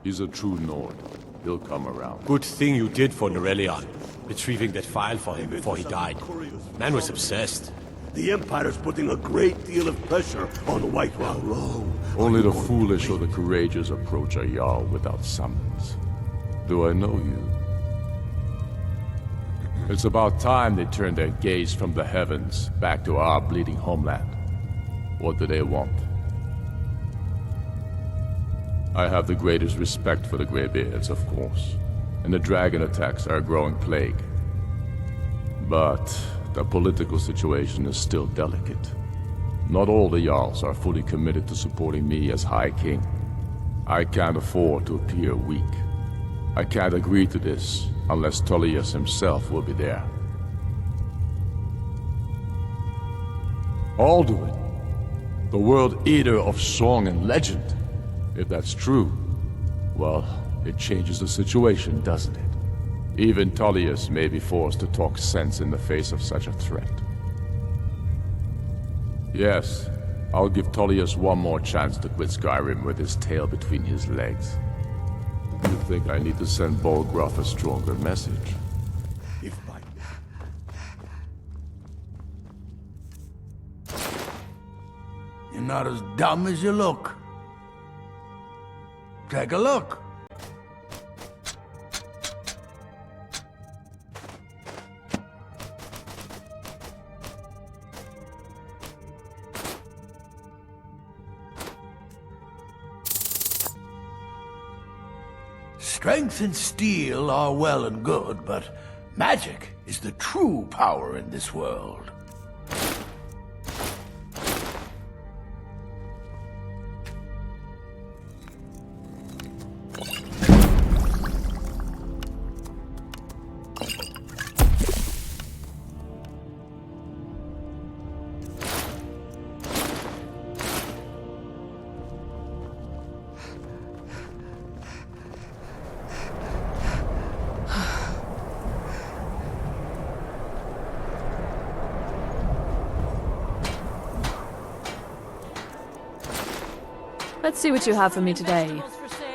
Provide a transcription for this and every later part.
He's a true Nord. He'll come around. Good thing you did for Norelion, retrieving that file for him before he died. Man was obsessed. The Empire's putting a great deal of pressure on Whiterun. Only the foolish or the courageous approach a Jarl without summons. Do I know you? It's about time they turned their gaze from the heavens back to our bleeding homeland. What do they want? I have the greatest respect for the Greybeards, of course, and the dragon attacks are a growing plague. But the political situation is still delicate. Not all the Jarls are fully committed to supporting me as High King. I can't afford to appear weak. I can't agree to this unless Tulius himself will be there. Alduin, the world eater of song and legend. If that's true, well, it changes the situation, doesn't it? Even Tulius may be forced to talk sense in the face of such a threat. Yes, I'll give Tulius one more chance to quit Skyrim with his tail between his legs. You think I need to send Bolgraf a stronger message? You're not as dumb as you look. Take a look. Strength and steel are well and good, but magic is the true power in this world. Let's see what you have for me today.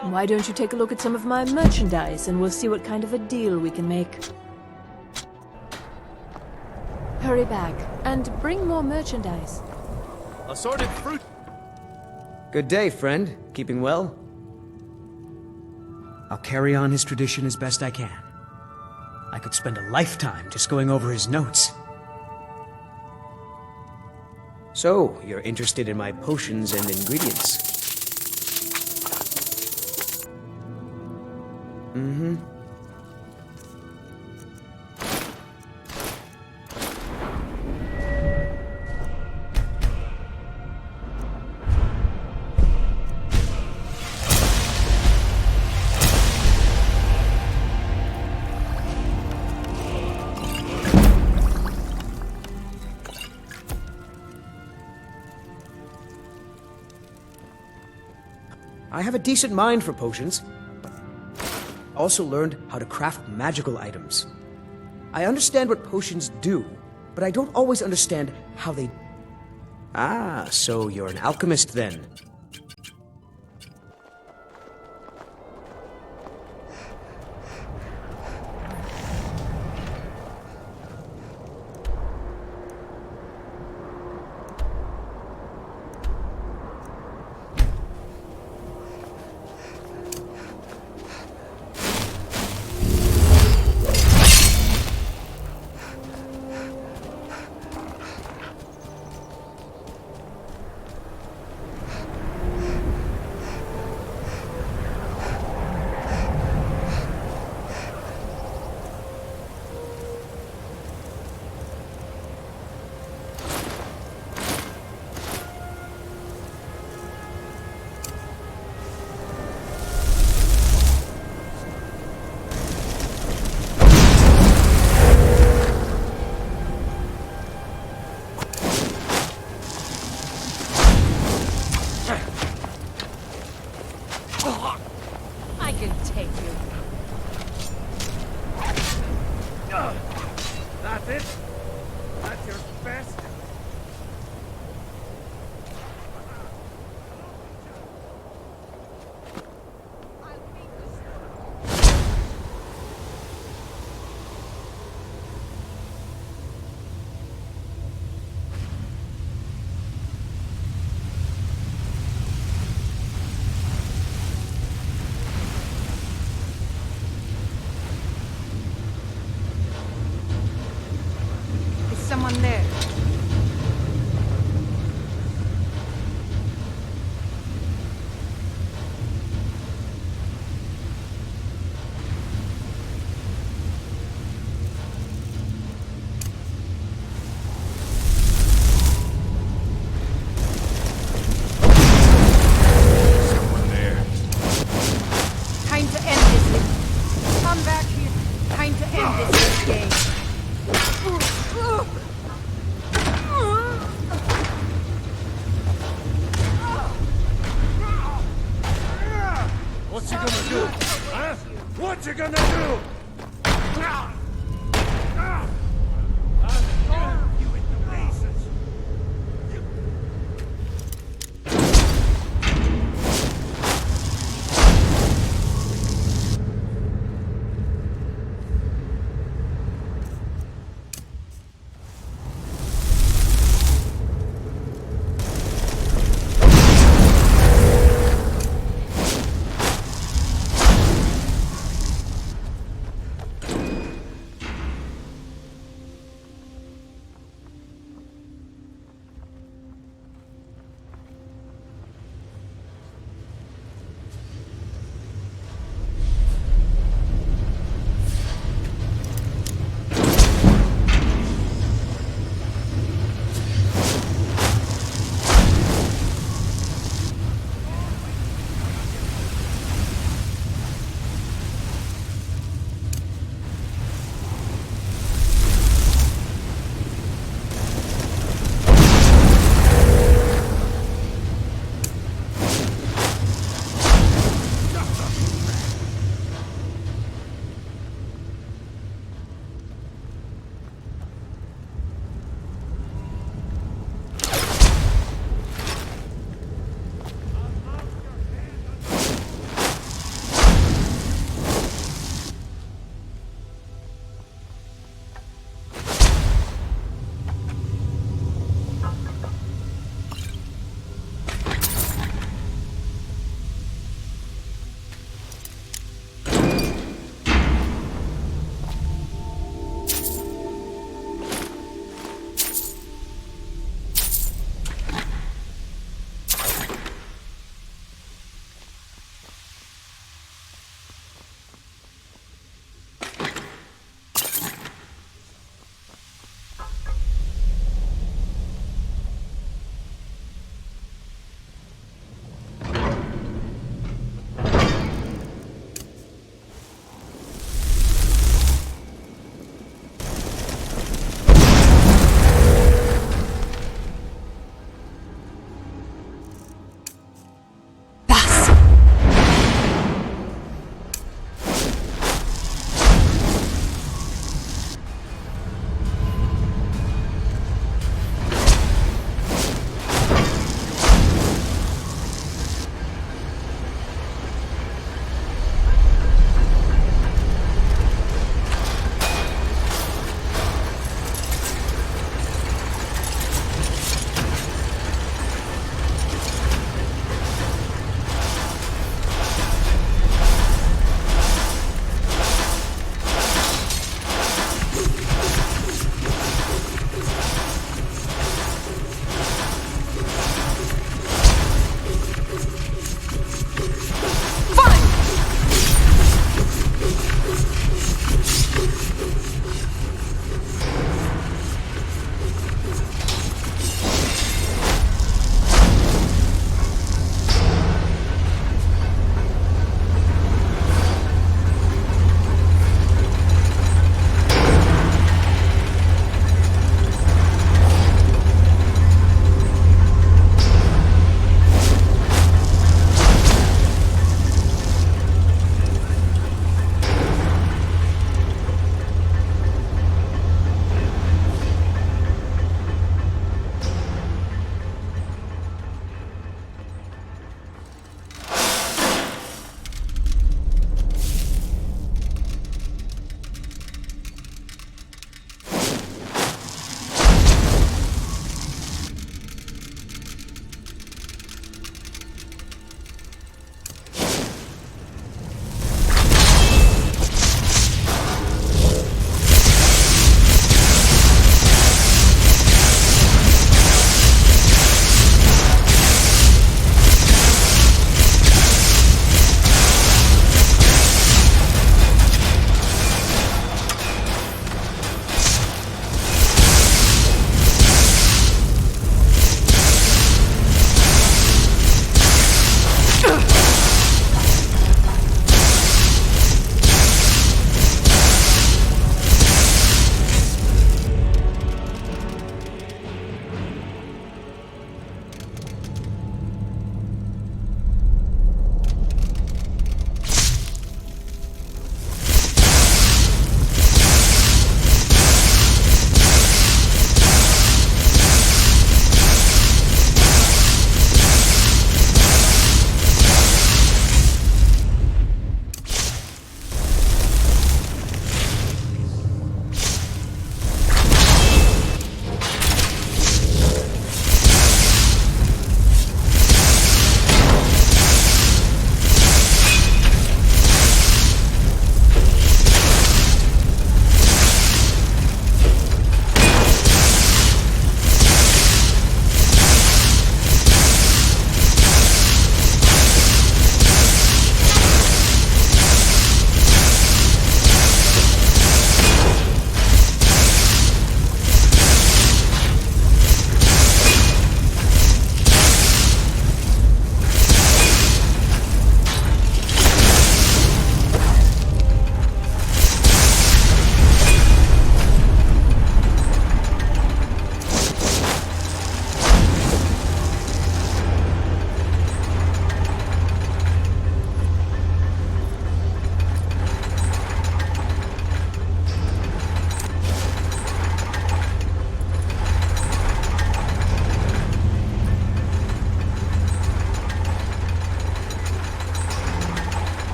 Why don't you take a look at some of my merchandise and we'll see what kind of a deal we can make. Hurry back, and bring more merchandise. Assorted fruit. Good day, friend. Keeping well? I'll carry on his tradition as best I can. I could spend a lifetime just going over his notes. So, you're interested in my potions and ingredients? Mm-hmm. I have a decent mind for potions, but I also learned how to craft magical items. I understand what potions do, but I don't always understand how they... Ah, so you're an alchemist then. this game. What you gonna do? Huh? What you gonna do? You in the places.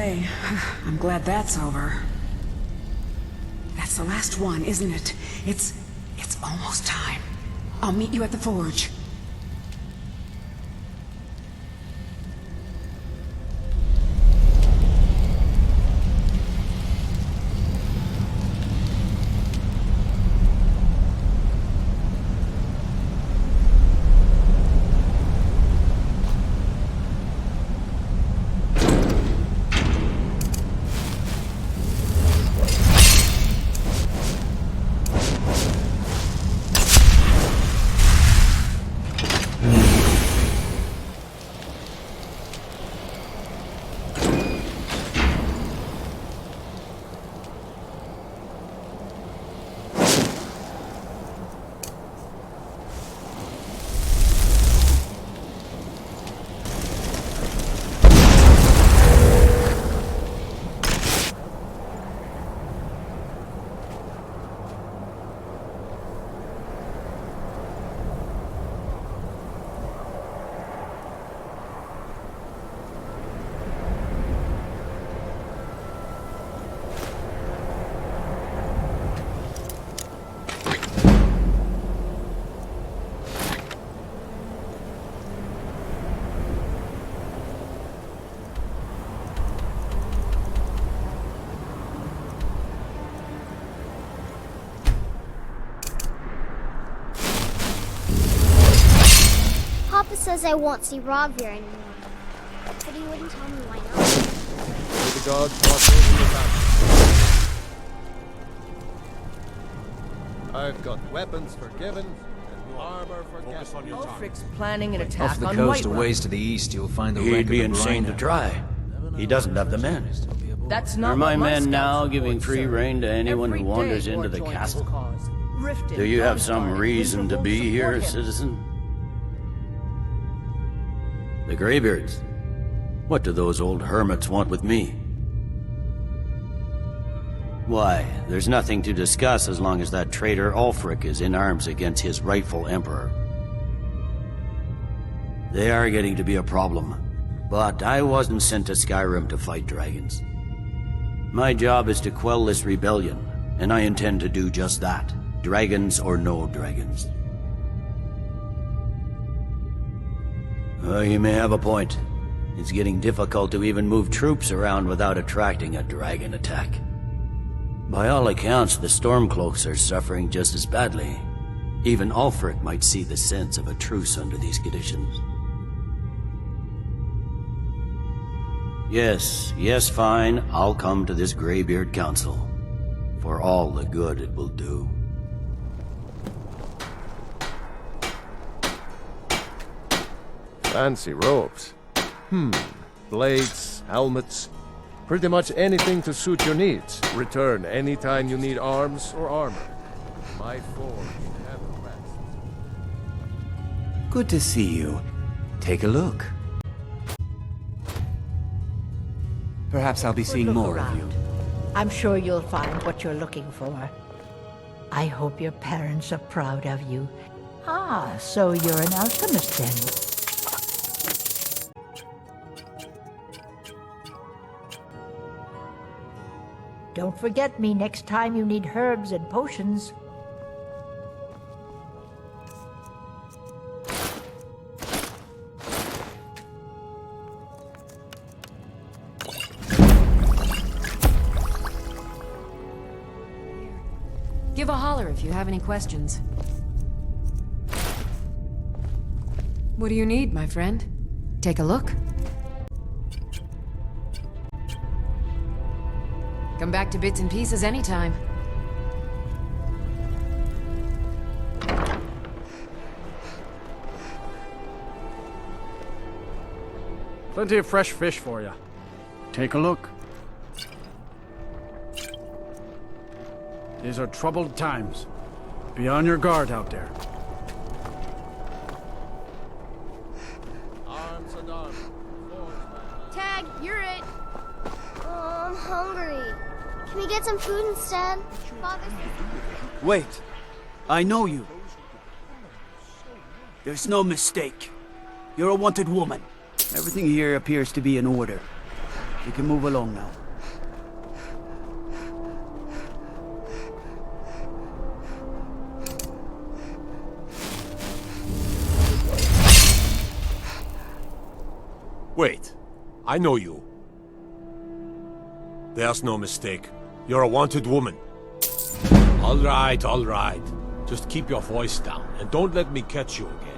say, I'm glad that's over. That's the last one, isn't it? It's almost time. I'll meet you at the forge. Papa says I won't see Raldbthar anymore, but he wouldn't tell me why not. May the gods watch over your battle. I've got weapons forgiven and armor forgotten. Ulfric's planning an attack Off the on coast, a Whiterun. ways to the east, you'll find the wreck He'd be of the insane to Rhine. try. He doesn't have the men. That's not Are my what men scouts now report, giving free sir. rein to anyone Every who wanders day into the war joins castle? his cause. Riften, Do you have Raldbthar, some and reason to Winterhold be here, support him. citizen? The Greybeards? What do those old hermits want with me? Why, there's nothing to discuss as long as that traitor Ulfric is in arms against his rightful emperor. They are getting to be a problem, but I wasn't sent to Skyrim to fight dragons. My job is to quell this rebellion, and I intend to do just that, dragons or no dragons. You may have a point. It's getting difficult to even move troops around without attracting a dragon attack. By all accounts, the Stormcloaks are suffering just as badly. Even Ulfric might see the sense of a truce under these conditions. Yes, fine. I'll come to this Greybeard Council. For all the good it will do. Fancy robes. Blades, helmets. Pretty much anything to suit your needs. Return anytime you need arms or armor. My forge never rests. Good to see you. Take a look. Perhaps I'll be seeing Look more around. of you. I'm sure you'll find what you're looking for. I hope your parents are proud of you. Ah, so you're an alchemist then. Don't forget me next time you need herbs and potions. Give a holler if you have any questions. What do you need, my friend? Take a look. Come back to bits and pieces anytime. Plenty of fresh fish for you. Take a look. These are troubled times. Be on your guard out there. Arms and armor. Tag, you're it. Oh, I'm hungry. Can we get some food instead? Father says... Wait. I know you. There's no mistake. You're a wanted woman. Everything here appears to be in order. We can move along now. Wait, I know you. There's no mistake. You're a wanted woman. All right, all right. Just keep your voice down, and don't let me catch you again.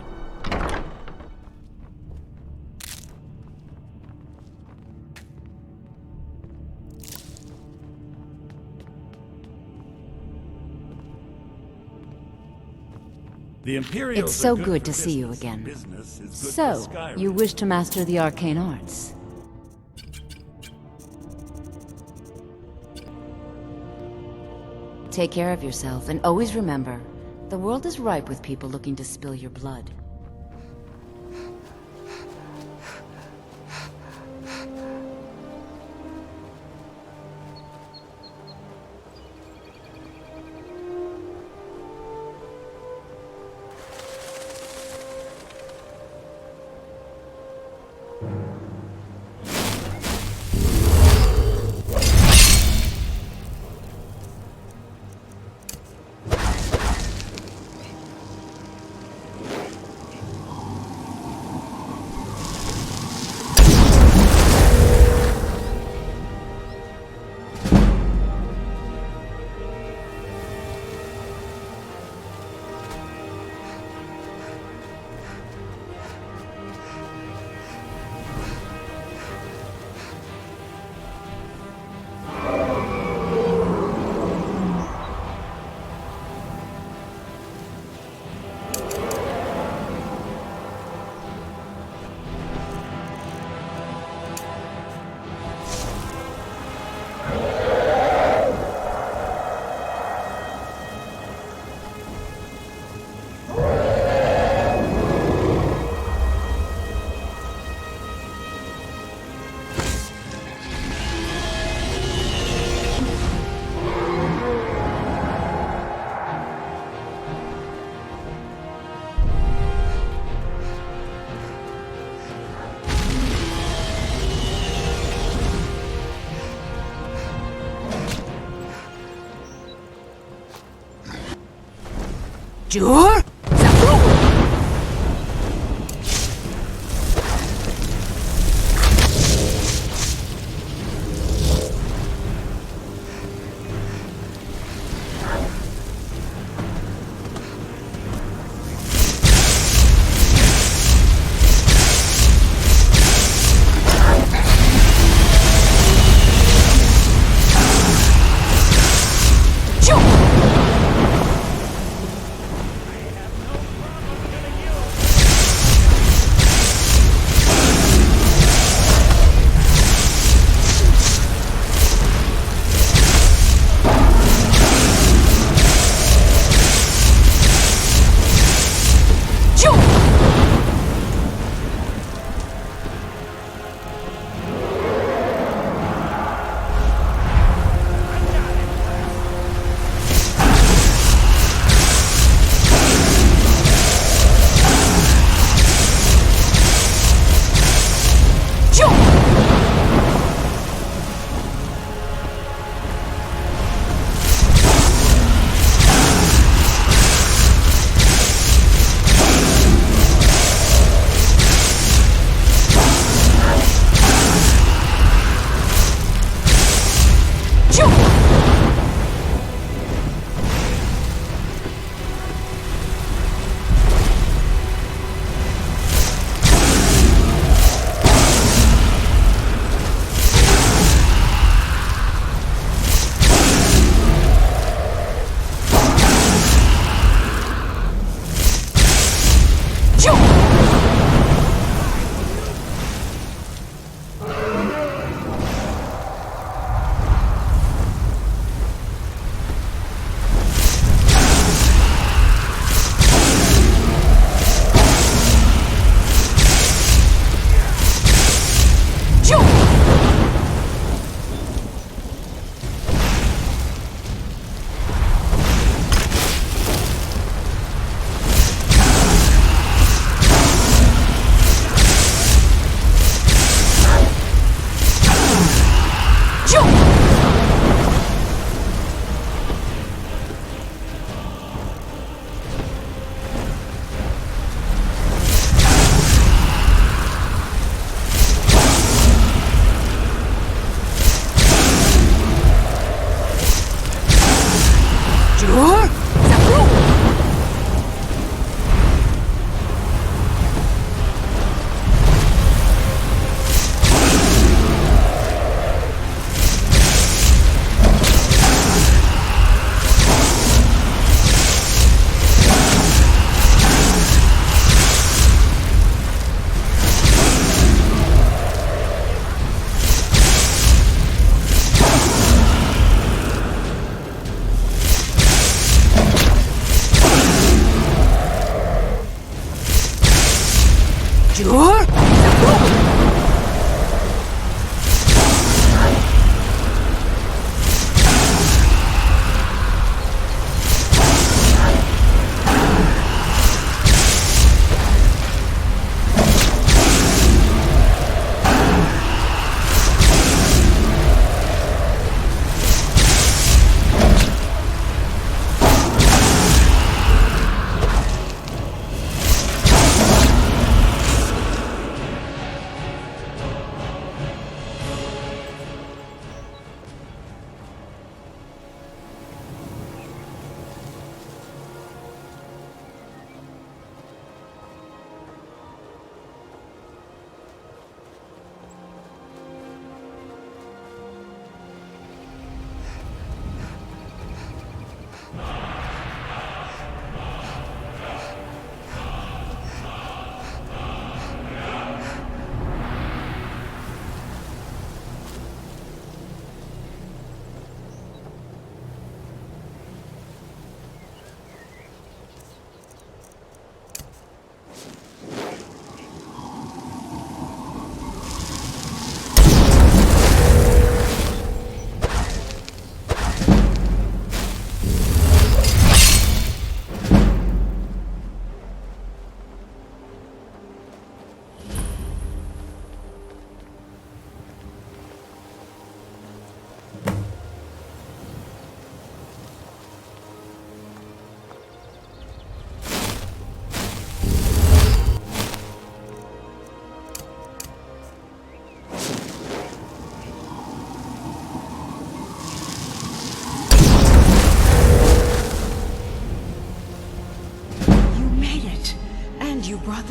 The Imperials It's so are good for to see you business. again. Business is good for So, Skyrim. you wish to master the arcane arts? Take care of yourself, and always remember, the world is ripe with people looking to spill your blood. Dour?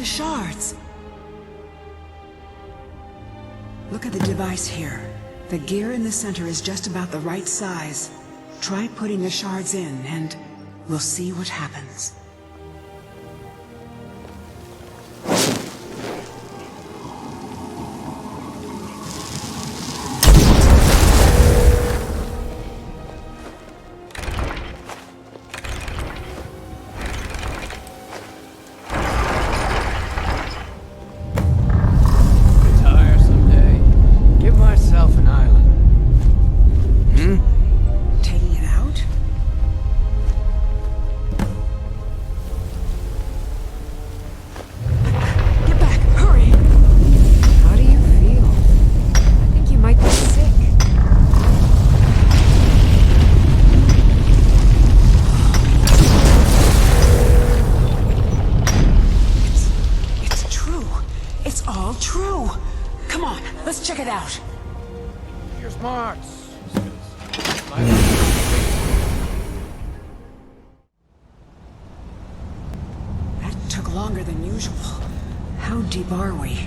the shards. Look at the device here. The gear in the center is just about the right size. Try putting the shards in, and we'll see what happens. Longer than usual. How deep are we?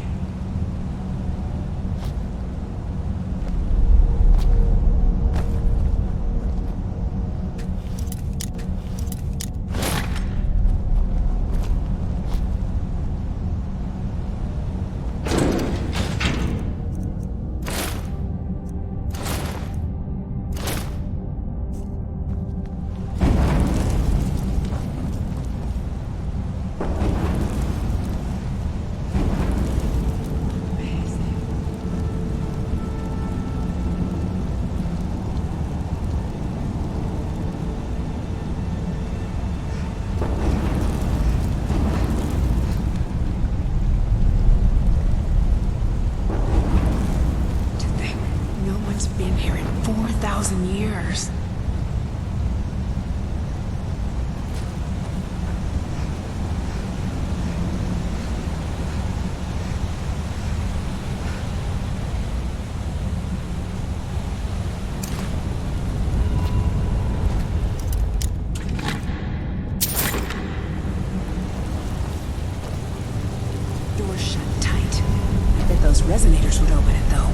Years. Door's shut tight. I bet those resonators would open it, though.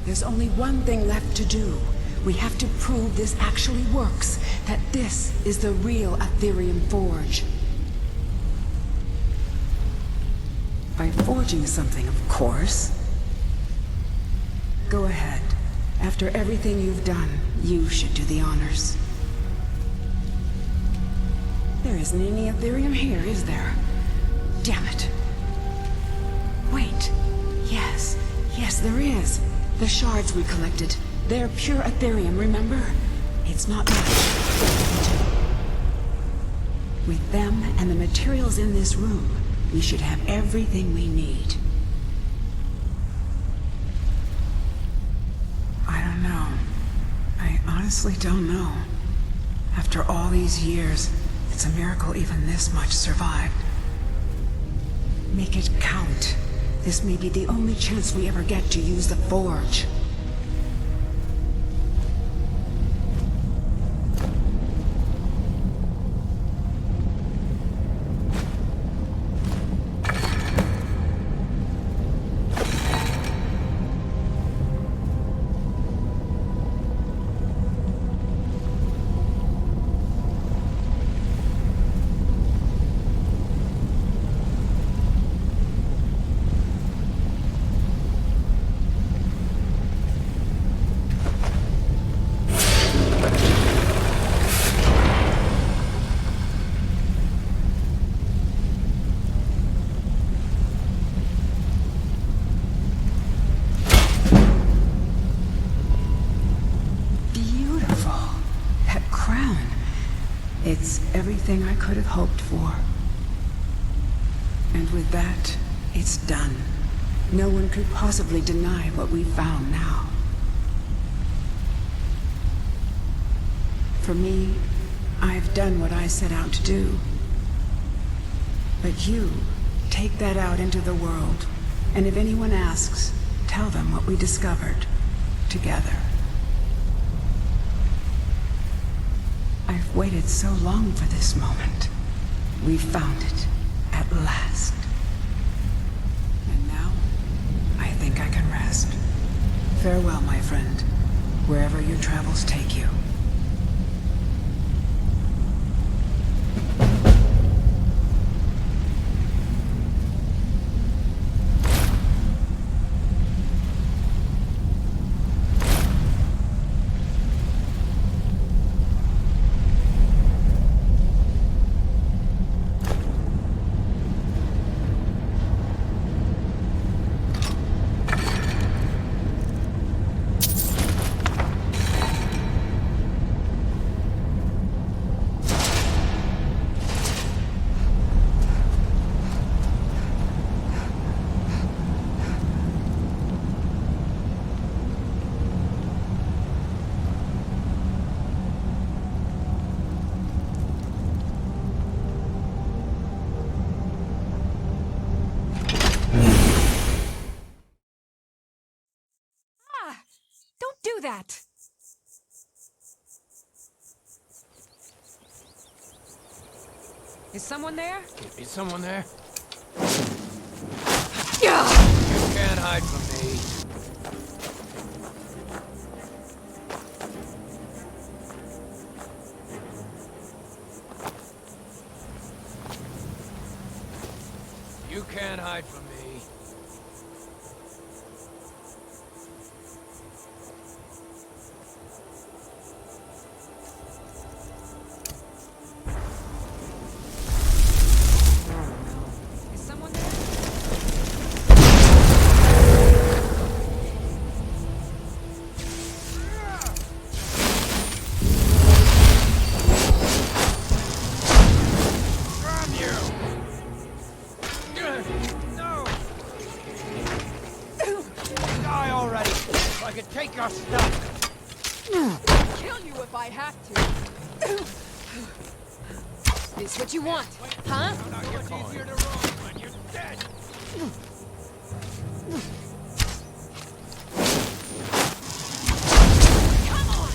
There's only one thing left to do. We have to prove this actually works, that this is the real Aetherium forge. By forging something, of course. Go ahead. After everything you've done, you should do the honors. There isn't any Aetherium here, is there? Damn it. Wait. Yes, there is. The shards we collected. They're pure Aetherium, remember? It's not much. With them and the materials in this room, we should have everything we need. I don't know. I honestly don't know. After all these years, it's a miracle even this much survived. Make it count. This may be the only chance we ever get to use the forge. It's everything I could have hoped for. And with that, it's done. No one could possibly deny what we found now. For me, I've done what I set out to do. But you, take that out into the world, and if anyone asks, tell them what we discovered together. I've waited so long for this moment. We've found it, at last. And now, I think I can rest. Farewell, my friend, wherever your travels take you. Do that! Is someone there? Is someone there? Yeah! You can't hide from me. You can't hide from me. Kill you if I have to. Is what you want, huh? It's easier to run when you're dead. Come on!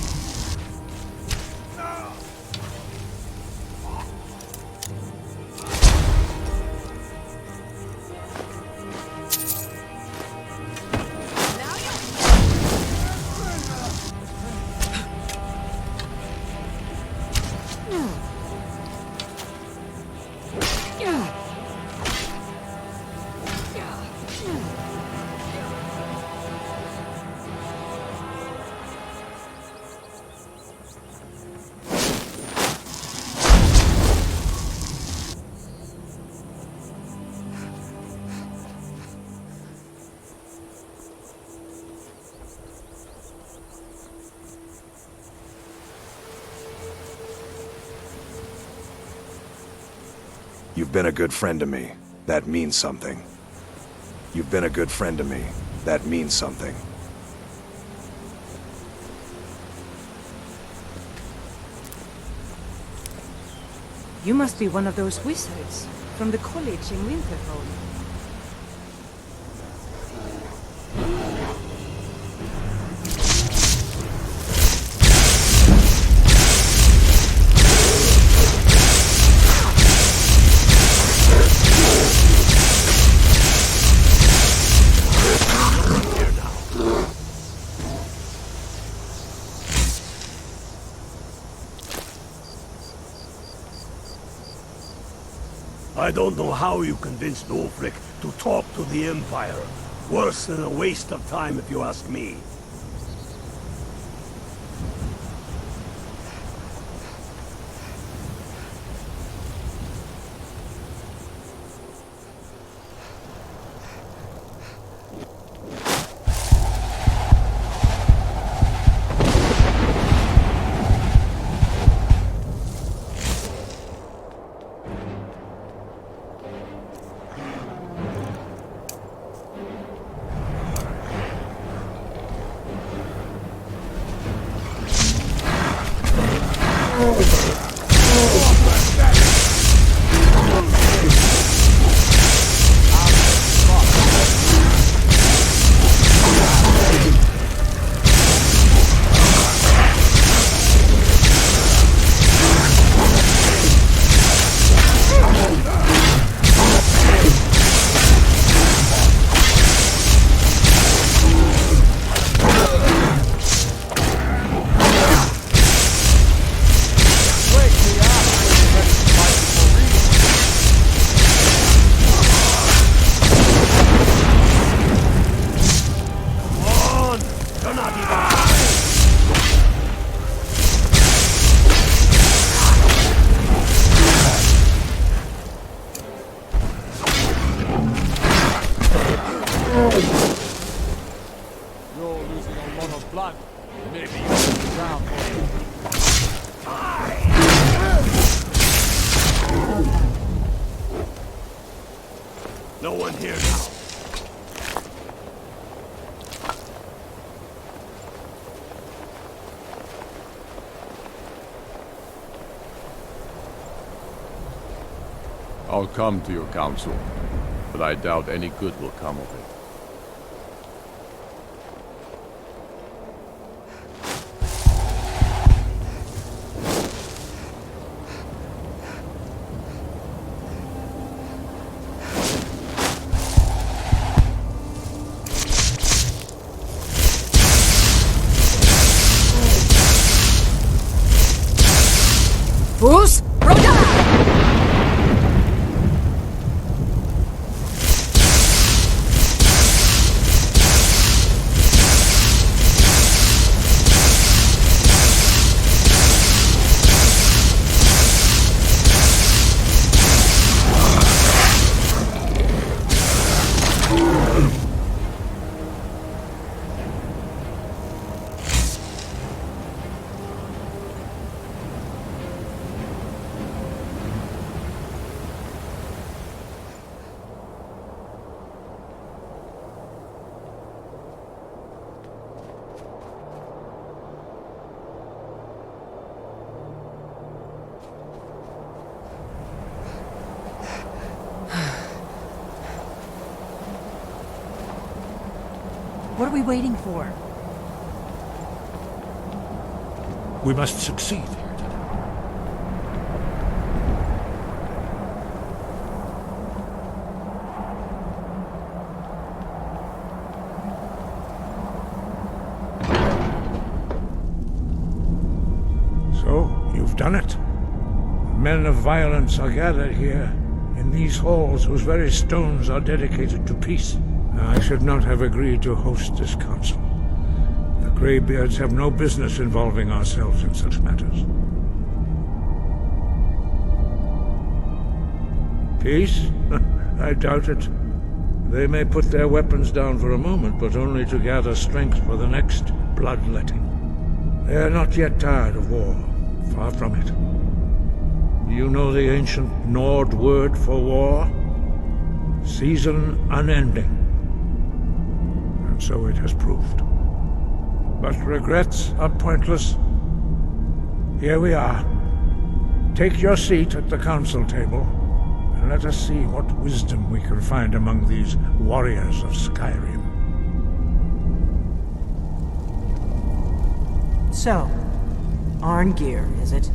You've been a good friend to me. That means something. You've been a good friend to me. That means something. You must be one of those wizards from the college in Winterhold. I don't know how you convinced Ulfric to talk to the Empire. Worse than a waste of time, if you ask me. No one here now. I'll come to your council, but I doubt any good will come of it. Bruce, What are we waiting for? We must succeed here today. So, you've done it. Men of violence are gathered here, in these halls whose very stones are dedicated to peace. I should not have agreed to host this council. The Greybeards have no business involving ourselves in such matters. Peace? I doubt it. They may put their weapons down for a moment, but only to gather strength for the next bloodletting. They are not yet tired of war. Far from it. Do you know the ancient Nord word for war? Season unending. And so it has proved. But regrets are pointless. Here we are. Take your seat at the council table, and let us see what wisdom we can find among these warriors of Skyrim. So, Arngeir, is it?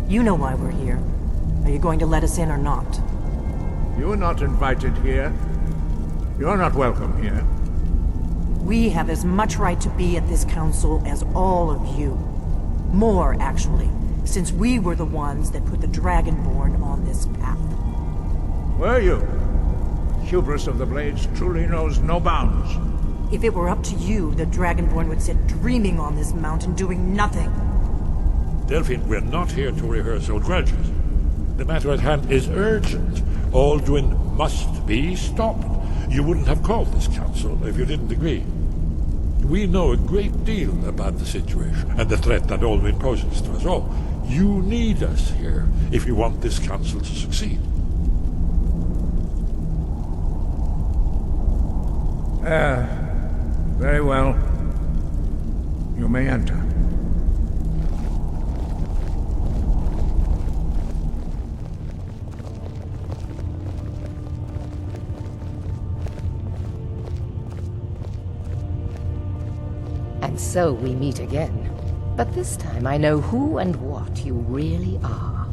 You know why we're here. Are you going to let us in or not? You are not invited here. You're not welcome here. We have as much right to be at this council as all of you. More, actually, since we were the ones that put the Dragonborn on this path. Were you? Hubris of the Blades truly knows no bounds. If it were up to you, the Dragonborn would sit dreaming on this mountain doing nothing. Delphine, we're not here to rehearse old grudges. The matter at hand is urgent. Alduin must be stopped. You wouldn't have called this council if you didn't agree. We know a great deal about the situation and the threat that Alduin poses to us all. You need us here if you want this council to succeed. Very well. You may enter. And so we meet again. But this time I know who and what you really are.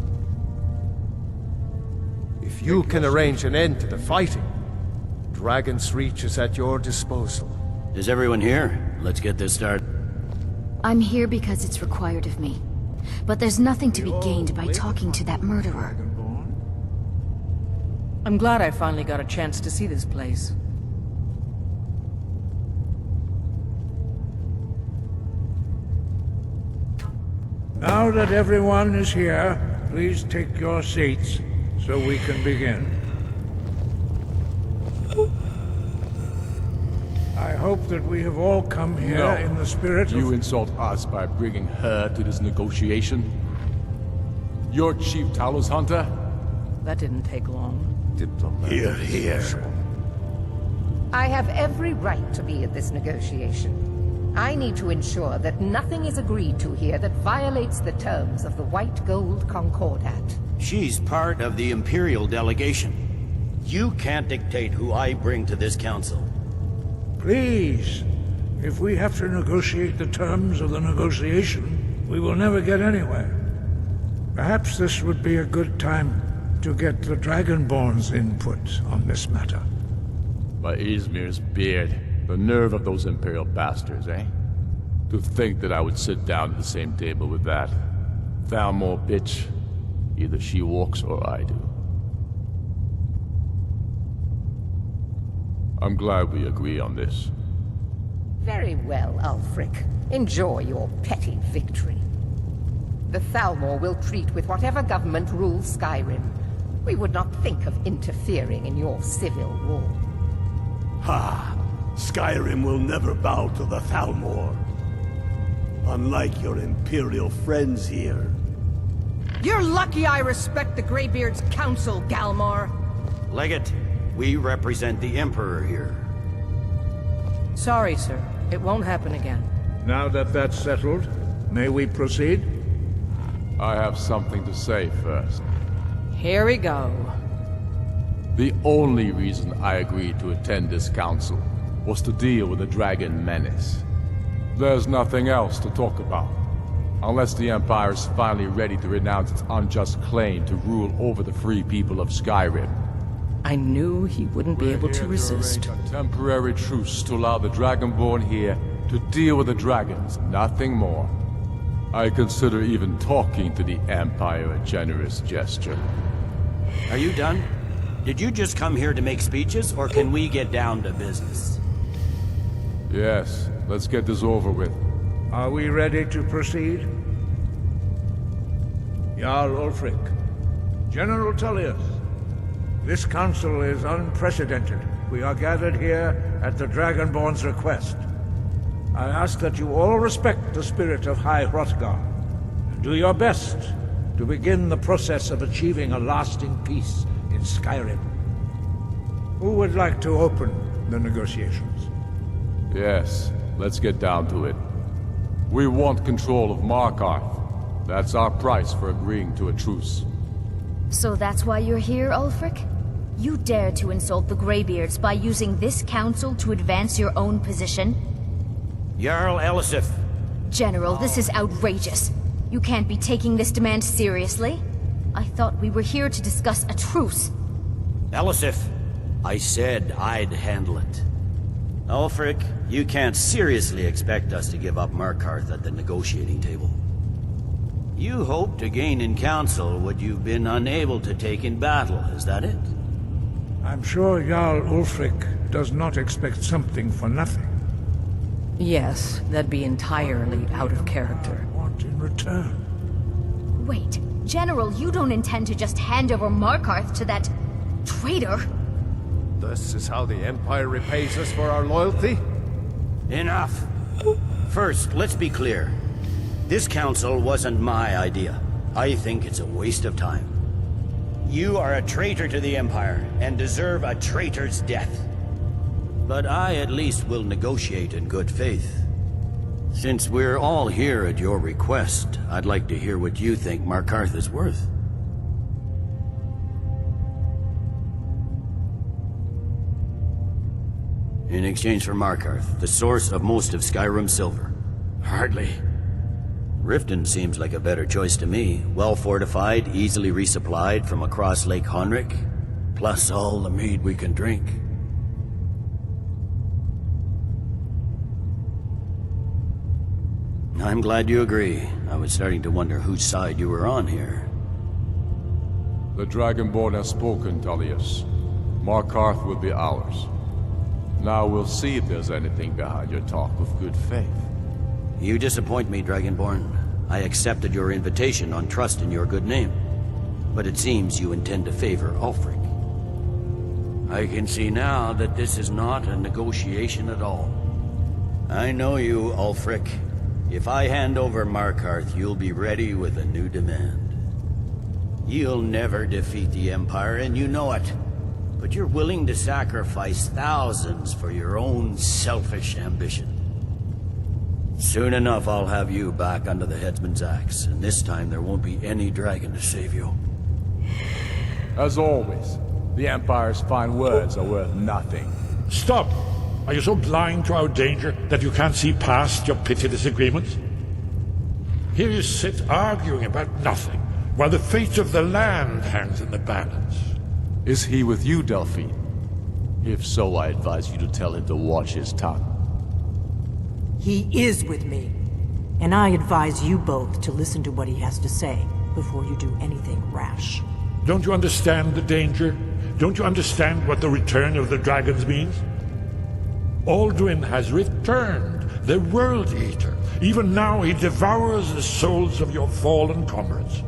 If you can arrange an end to the fighting, Dragon's Reach is at your disposal. Is everyone here? Let's get this started. I'm here because it's required of me. But there's nothing to be gained by talking to that murderer. I'm glad I finally got a chance to see this place. Now that everyone is here, please take your seats so we can begin. I hope that we have all come here in the spirit of... You insult us by bringing her to this negotiation? You're Chief Talos Hunter? That didn't take long. Here, here. I have every right to be at this negotiation. I need to ensure that nothing is agreed to here that violates the terms of the White Gold Concordat. She's part of the Imperial delegation. You can't dictate who I bring to this council. Please, if we have to negotiate the terms of the negotiation, we will never get anywhere. Perhaps this would be a good time to get the Dragonborn's input on this matter. By Ysmir's beard, the nerve of those Imperial bastards, eh? To think that I would sit down at the same table with that Thalmor bitch. Either she walks or I do. I'm glad we agree on this. Very well, Ulfric. Enjoy your petty victory. The Thalmor will treat with whatever government rules Skyrim. We would not think of interfering in your civil war. Ha! Skyrim will never bow to the Thalmor. Unlike your Imperial friends here. You're lucky I respect the Greybeard's counsel, Galmar. Legate, we represent the Emperor here. Sorry, sir. It won't happen again. Now that that's settled, may we proceed? I have something to say first. Here we go. The only reason I agreed to attend this council was to deal with the dragon menace. There's nothing else to talk about. Unless the Empire is finally ready to renounce its unjust claim to rule over the free people of Skyrim. I knew he wouldn't be able to resist. A temporary truce to allow the Dragonborn here to deal with the dragons, nothing more. I consider even talking to the Empire a generous gesture. Are you done? Did you just come here to make speeches, or can we get down to business? Yes, let's get this over with. Are we ready to proceed? Jarl Ulfric, General Tulius, this council is unprecedented. We are gathered here at the Dragonborn's request. I ask that you all respect the spirit of High Hrothgar, and do your best to begin the process of achieving a lasting peace in Skyrim. Who would like to open the negotiations? Yes, let's get down to it. We want control of Markarth. That's our price for agreeing to a truce. So that's why you're here, Ulfric? You dare to insult the Greybeards by using this council to advance your own position? Jarl Elisif. General, this is outrageous. You can't be taking this demand seriously. I thought we were here to discuss a truce. Elisif, I said I'd handle it. Ulfric, you can't seriously expect us to give up Markarth at the negotiating table. You hope to gain in council what you've been unable to take in battle, is that it? I'm sure Jarl Ulfric does not expect something for nothing. Yes, that'd be entirely out of character. What in return? Wait, General, you don't intend to just hand over Markarth to that traitor? This is how the Empire repays us for our loyalty? Enough. First, let's be clear. This council wasn't my idea. I think it's a waste of time. You are a traitor to the Empire, and deserve a traitor's death. But I at least will negotiate in good faith. Since we're all here at your request, I'd like to hear what you think Markarth is worth. In exchange for Markarth, the source of most of Skyrim's silver. Hardly. Riften seems like a better choice to me. Well fortified, easily resupplied from across Lake Honric, plus all the mead we can drink. I'm glad you agree. I was starting to wonder whose side you were on here. The Dragonborn has spoken, Tulius. Markarth will be ours. Now we'll see if there's anything behind your talk of good faith. You disappoint me, Dragonborn. I accepted your invitation on trust in your good name. But it seems you intend to favor Ulfric. I can see now that this is not a negotiation at all. I know you, Ulfric. If I hand over Markarth, you'll be ready with a new demand. You'll never defeat the Empire, and you know it. But you're willing to sacrifice thousands for your own selfish ambition. Soon enough, I'll have you back under the headsman's axe, and this time there won't be any dragon to save you. As always, the Empire's fine words are worth nothing. Stop! Are you so blind to our danger that you can't see past your petty disagreements? Here you sit arguing about nothing, while the fate of the land hangs in the balance. Is he with you, Delphine? If so, I advise you to tell him to watch his tongue. He is with me. And I advise you both to listen to what he has to say before you do anything rash. Don't you understand the danger? Don't you understand what the return of the dragons means? Alduin has returned, the World Eater. Even now he devours the souls of your fallen comrades.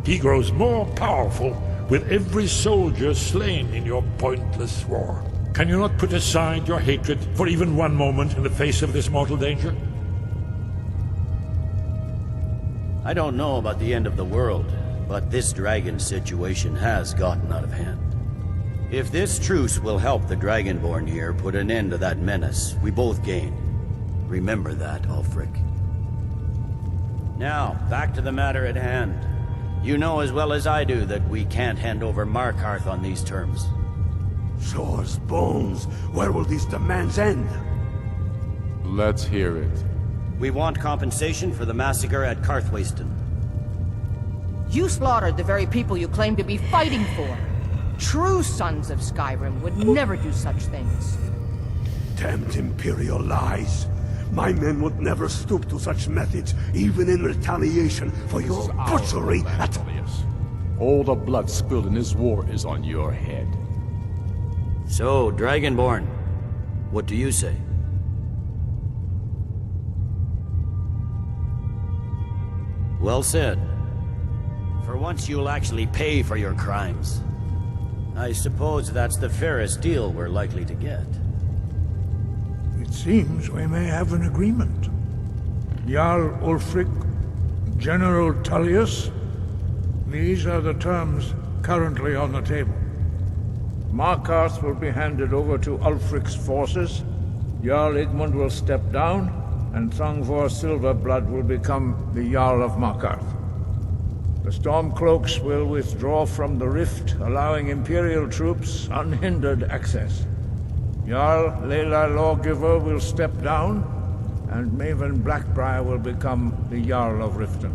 He grows more powerful with every soldier slain in your pointless war. Can you not put aside your hatred for even one moment in the face of this mortal danger? I don't know about the end of the world, but this dragon situation has gotten out of hand. If this truce will help the Dragonborn here put an end to that menace, we both gain. Remember that, Ulfric. Now, back to the matter at hand. You know as well as I do that we can't hand over Markarth on these terms. Swords, bones, where will these demands end? Let's hear it. We want compensation for the massacre at Karthwasten. You slaughtered the very people you claim to be fighting for. True sons of Skyrim would never do such things. Damned Imperial lies. My men would never stoop to such methods, even in retaliation for your butchery at... All the blood spilled in this war is on your head. So, Dragonborn, what do you say? Well said. For once you'll actually pay for your crimes. I suppose that's the fairest deal we're likely to get. It seems we may have an agreement. Jarl Ulfric, General Tulius, These are the terms currently on the table. Markarth will be handed over to Ulfric's forces, Jarl Igmund will step down, and Thongvor Silverblood will become the Jarl of Markarth. The Stormcloaks will withdraw from the rift, allowing Imperial troops unhindered access. Jarl Layla Lawgiver will step down, and Maven Blackbriar will become the Jarl of Riften.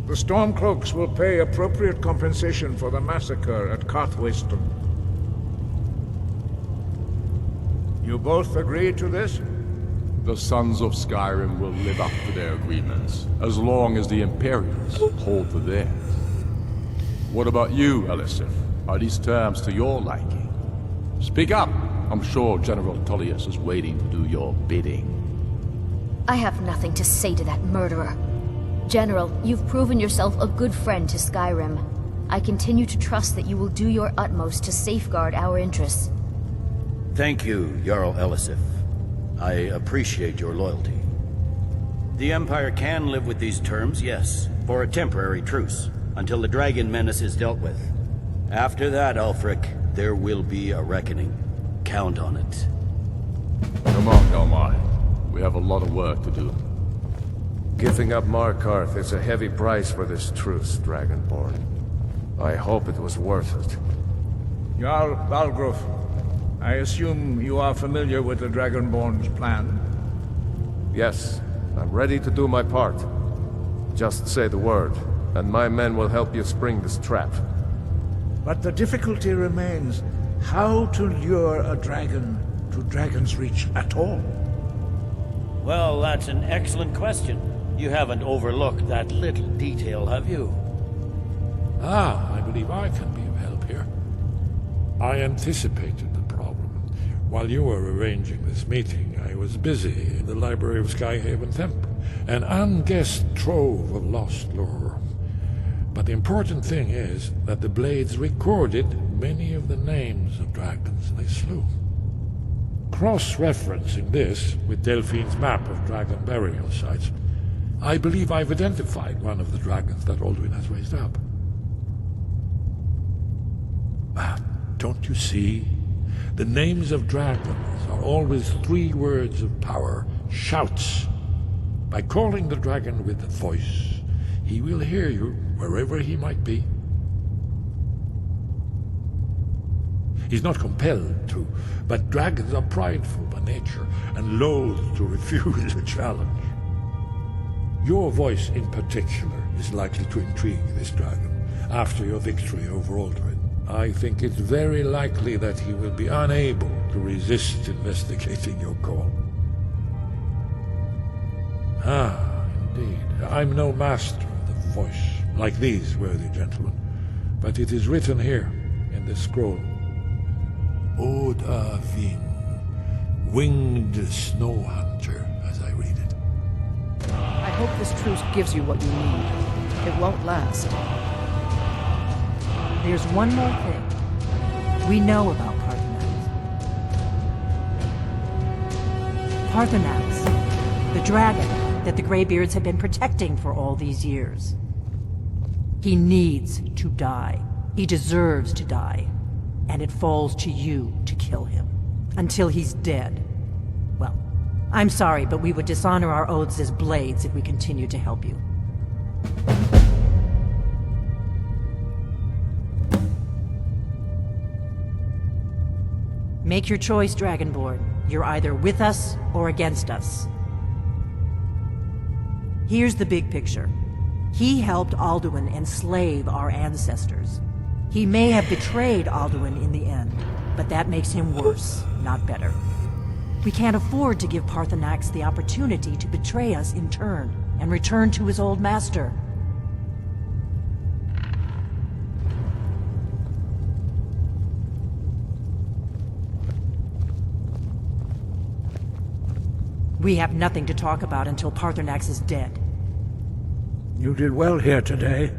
The Stormcloaks will pay appropriate compensation for the massacre at Carthwayston. You both agree to this? The Sons of Skyrim will live up to their agreements, as long as the Imperials hold to theirs. What about you, Elisif? Are these terms to your liking? Speak up! I'm sure General Tulius is waiting to do your bidding. I have nothing to say to that murderer. General, you've proven yourself a good friend to Skyrim. I continue to trust that you will do your utmost to safeguard our interests. Thank you, Jarl Elisif. I appreciate your loyalty. The Empire can live with these terms, yes, for a temporary truce, until the dragon menace is dealt with. After that, Ulfric, there will be a reckoning. Count on it. Come on, Delmai. We have a lot of work to do. Giving up Markarth is a heavy price for this truce, Dragonborn. I hope it was worth it. Jarl Balgruf, I assume you are familiar with the Dragonborn's plan? Yes, I'm ready to do my part. Just say the word, and my men will help you spring this trap. But the difficulty remains how to lure a dragon to Dragon's Reach at all. Well, that's an excellent question. You haven't overlooked that little detail, have you? Ah, I believe I can be of help here. I anticipated the problem. While you were arranging this meeting, I was busy in the library of Skyhaven Temple, an unguessed trove of lost lore. But the important thing is that the Blades recorded many of the names of dragons they slew. Cross-referencing this with Delphine's map of dragon burial sites, I believe I've identified one of the dragons that Alduin has raised up. Don't you see? The names of dragons are always 3 words of power, shouts. By calling the dragon with a voice, he will hear you wherever he might be. He's not compelled to, but dragons are prideful by nature and loath to refuse a challenge. Your voice in particular is likely to intrigue this dragon after your victory over Alduin. I think it's very likely that he will be unable to resist investigating your call. Ah, indeed. I'm no master of the voice, like these worthy gentlemen, but it is written here in this scroll. Oda Ving, winged snow hunter, as I read it. I hope this truce gives you what you need. It won't last. There's one more thing. We know about Paarthurnax. Paarthurnax, the dragon that the Greybeards have been protecting for all these years. He needs to die. He deserves to die. And it falls to you to kill him. Until he's dead. Well, I'm sorry, but we would dishonor our oaths as Blades if we continue to help you. Make your choice, Dragonborn. You're either with us or against us. Here's the big picture. He helped Alduin enslave our ancestors. He may have betrayed Alduin in the end, but that makes him worse, not better. We can't afford to give Paarthurnax the opportunity to betray us in turn and return to his old master. We have nothing to talk about until Paarthurnax is dead. You did well here today.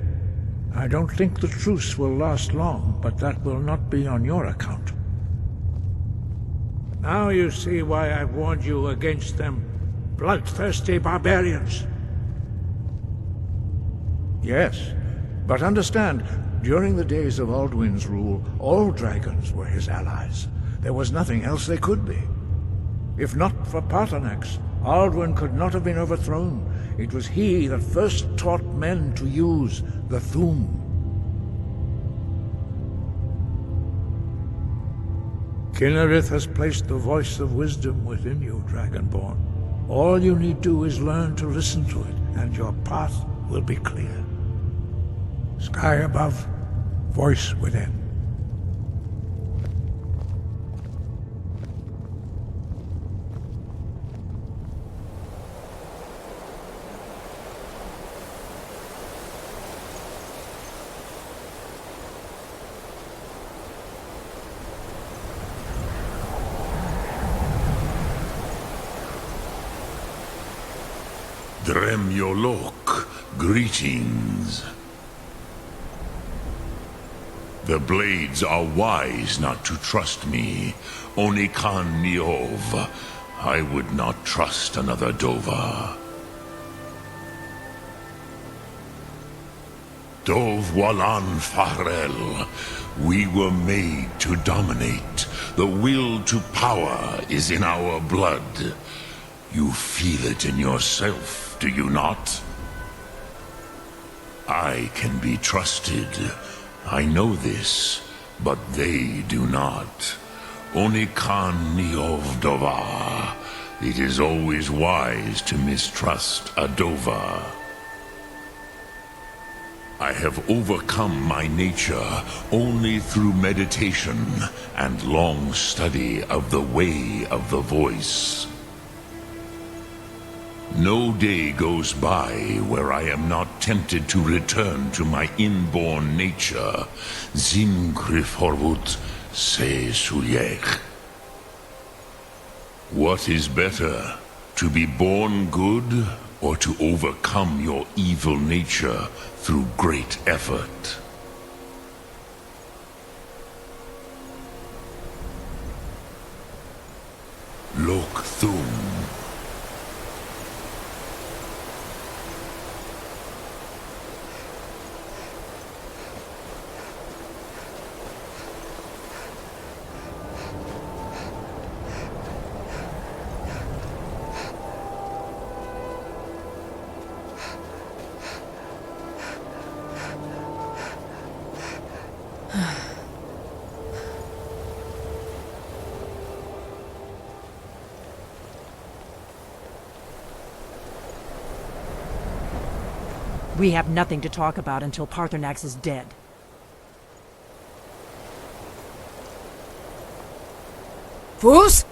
I don't think the truce will last long, but that will not be on your account. Now you see why I've warned you against them bloodthirsty barbarians. Yes, But understand, during the days of Alduin's rule, all dragons were his allies. There was nothing else they could be. If not for Paarthurnax, Alduin could not have been overthrown. It was he that first taught men to use the Thu'um. Kinnerith has placed the voice of wisdom within you, Dragonborn. All you need do is learn to listen to it, and your path will be clear. Sky above, voice within. Dremyolok, greetings. The Blades are wise not to trust me. Onikan Niov. I would not trust another Dova. Dov Walan Farel. We were made to dominate. The will to power is in our blood. You feel it in yourself, do you not? I can be trusted. I know this, but they do not. Onikan Niov Dova. It is always wise to mistrust a Dova. I have overcome my nature only through meditation and long study of the way of the voice. No day goes by where I am not tempted to return to my inborn nature. Zimgriforvut se suliech. What is better, to be born good or to overcome your evil nature through great effort? Lok Thu'um. We have nothing to talk about until Paarthurnax is dead. Fools!